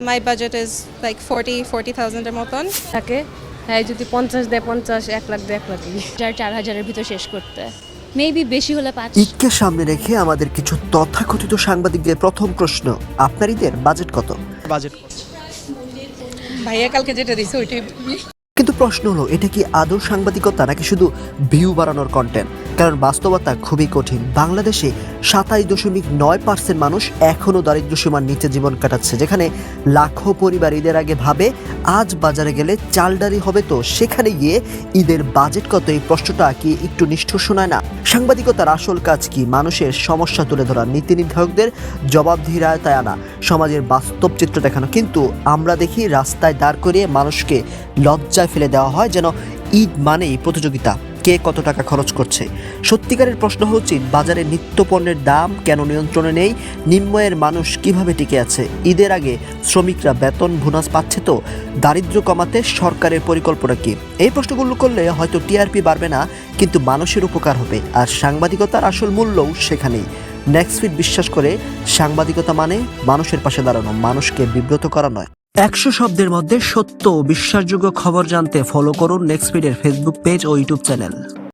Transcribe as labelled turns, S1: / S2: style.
S1: My budget is like 40,000 এর মতন
S2: থাকে। হ্যাঁ, যদি 50 দেয় 50, 1 লাখ দেয় 1 লাখ।
S3: 4,000-4,000-এর ভিতর শেষ করতে, মেবি বেশি হলে 5।
S4: ঈদকে সামনে রেখে আমাদের কিছু তথাকথিত সাংবাদিকদের প্রথম প্রশ্ন, আপনার ঈদের বাজেট কত?
S5: বাজেট
S1: ভাইয়া কালকে যেটা দিছে ওইটাই
S4: কিন্তু প্রশ্ন হলো, এটা কি আদৌ সাংবাদিকতা নাকি শুধু ভিউ বাড়ানোর কন্টেন্ট? কারণ বাস্তবতা খুবই কঠিন। বাংলাদেশে 27.9% মানুষ এখনও দারিদ্র্য সীমার নিচে জীবন কাটাচ্ছে, যেখানে লাখো পরিবার ঈদের আগে ভাবে আজ বাজারে গেলে চাল ডালি হবে, তো সেখানে গিয়ে ঈদের বাজেট কত, এই প্রশ্নটা কি একটু নিষ্ঠুর শোনায় না? সাংবাদিকতার আসল কাজ কি? মানুষের সমস্যা তুলে ধরা, নীতি নির্ধারকদের জবাবদিহির আয়তায় আনা, সমাজের বাস্তব চিত্র দেখানো। কিন্তু আমরা দেখি রাস্তায় দাঁড় করিয়ে মানুষকে লজ্জায় ফেলে দেওয়া হয়, যেন ঈদ মানেই প্রতিযোগিতা, কে কত টাকা খরচ করছে। সত্যিকারের প্রশ্ন হচ্ছে, বাজারে নিত্য পণ্যের দাম কেন নিয়ন্ত্রণে নেই? নিম্নয়ের মানুষ কিভাবে টিকে আছে? ঈদের আগে শ্রমিকরা বেতন বোনাস পাচ্ছে, তো দারিদ্র্য কমাতে সরকারের পরিকল্পনা কি? এই প্রশ্নগুলো করলে হয়তো টিআরপি বাড়বে না, কিন্তু মানুষের উপকার হবে। আর সাংবাদিকতার আসল মূল্যও সেখানেই। নেক্সটফিট বিশ্বাস করে, সাংবাদিকতা মানে মানুষের পাশে দাঁড়ানো, মানুষকে বিব্রত করা নয়। 100 শব্দের মধ্যে সত্য ও বিশ্বাসযোগ্য খবর জানতে ফলো করুন নেক্সটফিটের ফেসবুক পেজ ও ইউটিউব চ্যানেল।